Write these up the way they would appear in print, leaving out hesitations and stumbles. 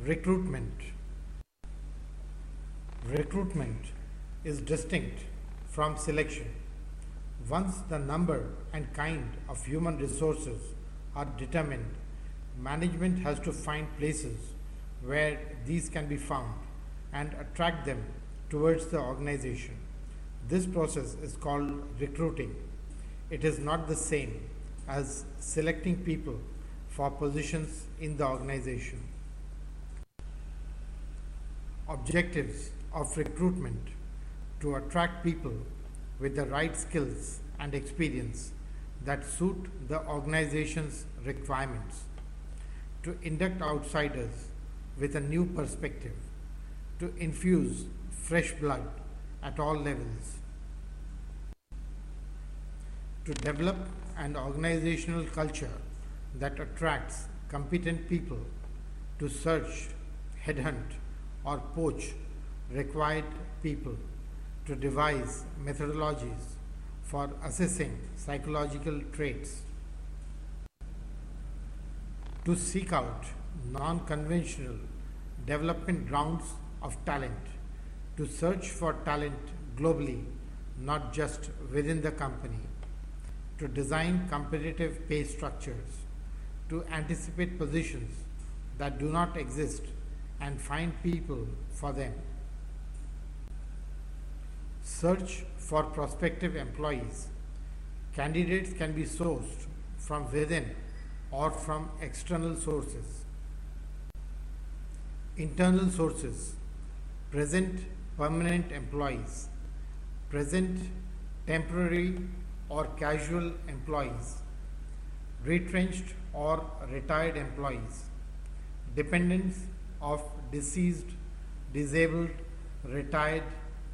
Recruitment. Recruitment is distinct from selection. Once the number and kind of human resources are determined, management has to find places where these can be found and attract them towards the organization. This process is called recruiting. It is not the same as selecting people for positions in the organization. Objectives of recruitment: to attract people with the right skills and experience that suit the organization's requirements, to induct outsiders with a new perspective, to infuse fresh blood at all levels, to develop an organizational culture that attracts competent people, to search, headhunt, or poach required people, to devise methodologies for assessing psychological traits, to seek out non-conventional development grounds of talent, to search for talent globally, not just within the company, to design competitive pay structures, to anticipate positions that do not exist and find people for them. Search for prospective employees. Candidates can be sourced from within or from external sources. Internal sources: present permanent employees, present temporary or casual employees, retrenched or retired employees, dependents of deceased, disabled, retired,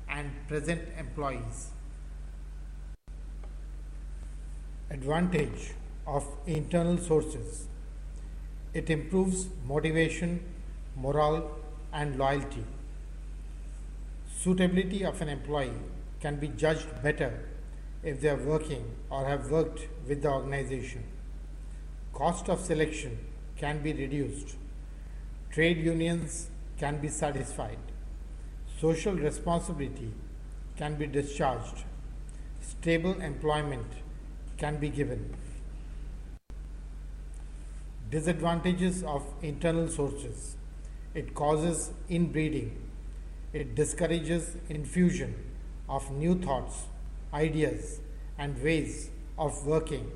and present employees. Advantage of internal sources: it improves motivation, morale, and loyalty. Suitability of an employee can be judged better if they are working or have worked with the organization. Cost of selection can be reduced. Trade unions can be satisfied. Social responsibility can be discharged. Stable employment can be given. Disadvantages of internal sources: it causes inbreeding. It discourages infusion of new thoughts, ideas, and ways of working.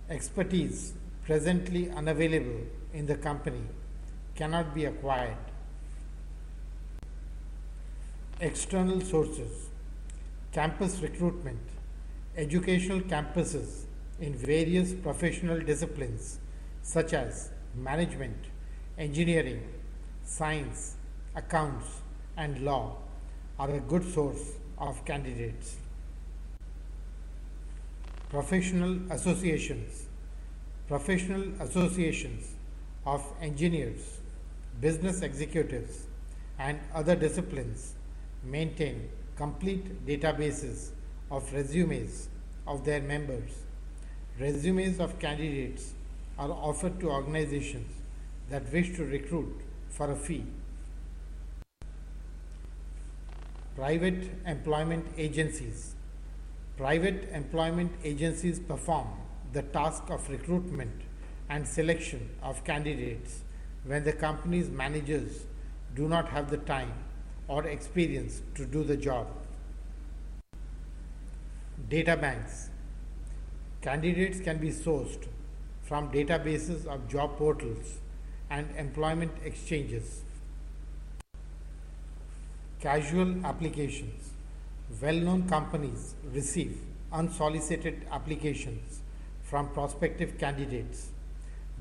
Expertise presently unavailable in the company cannot be acquired. External sources: campus recruitment. Educational campuses in various professional disciplines such as management, engineering, science, accounts, and law are a good source of candidates. Professional associations. Professional associations of engineers, business executives, and other disciplines maintain complete databases of resumes of their members. Resumes of candidates are offered to organizations that wish to recruit for a fee. Private employment agencies. Private employment agencies perform the task of recruitment and selection of candidates when the company's managers do not have the time or experience to do the job. Data banks. Candidates can be sourced from databases of job portals and employment exchanges. Casual applications. Well-known companies receive unsolicited applications from prospective candidates.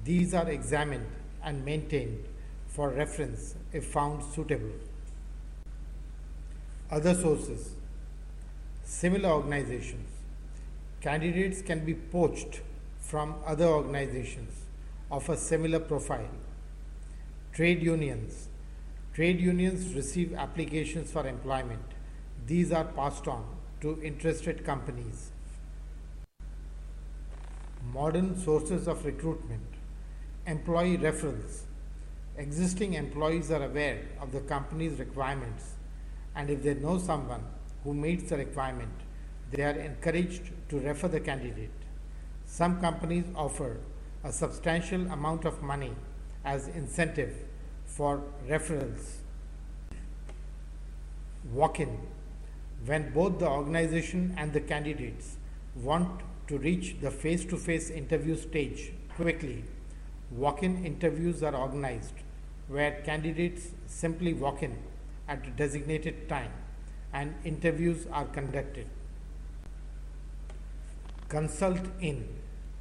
These are examined and maintained for reference if found suitable. Other sources. Similar organizations. Candidates can be poached from other organizations of a similar profile. Trade unions. Trade unions receive applications for employment. These are passed on to interested companies. Modern sources of recruitment. Employee referrals. Existing employees are aware of the company's requirements, and if they know someone who meets the requirement, they are encouraged to refer the candidate. Some companies offer a substantial amount of money as incentive for referrals. Walk-in. When both the organization and the candidates want to reach the face-to-face interview stage quickly, walk-in interviews are organized where candidates simply walk in at a designated time and interviews are conducted. Consult in.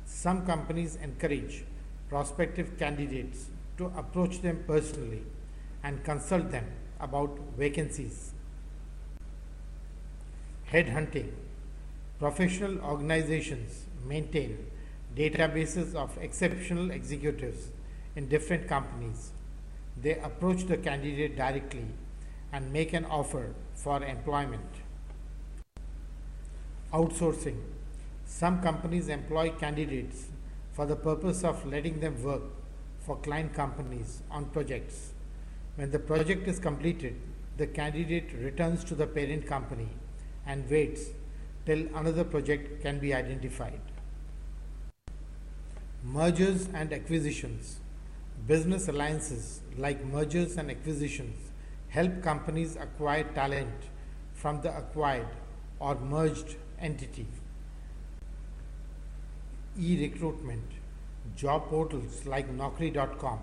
Some companies encourage prospective candidates to approach them personally and consult them about vacancies. Headhunting. Professional organizations maintain databases of exceptional executives in different companies. They approach the candidate directly and make an offer for employment. Outsourcing. Some companies employ candidates for the purpose of letting them work for client companies on projects. When the project is completed, the candidate returns to the parent company and waits till another project can be identified. Mergers and acquisitions. Business alliances like mergers and acquisitions help companies acquire talent from the acquired or merged entity. E-recruitment. Job portals like Naukri.com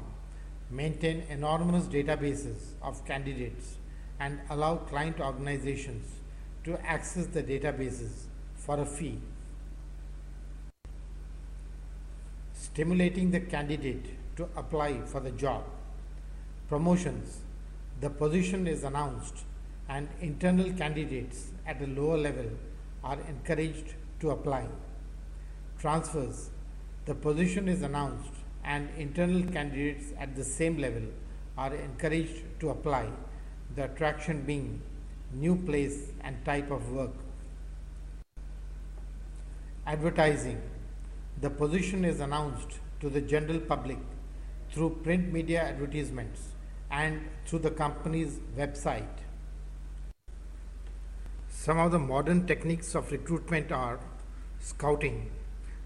maintain enormous databases of candidates and allow client organizations to access the databases for a fee. Stimulating the candidate to apply for the job. Promotions. The position is announced and internal candidates at a lower level are encouraged to apply. Transfers. The position is announced and internal candidates at the same level are encouraged to apply, the attraction being new place and type of work. Advertising. The position is announced to the general public through print media advertisements and through the company's website. Some of the modern techniques of recruitment are scouting.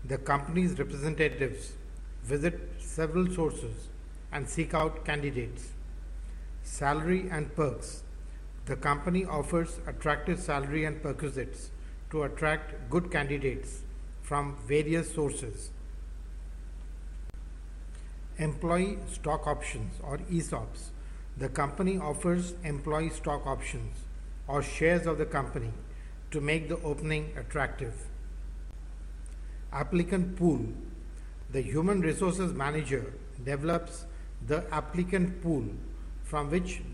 The company's representatives visit several sources and seek out candidates. Salary and perks. The company offers attractive salary and perquisites to attract good candidates from various sources. Employee stock options or ESOPs. The company offers employee stock options or shares of the company to make the opening attractive. Applicant pool. The human resources manager develops the applicant pool from which the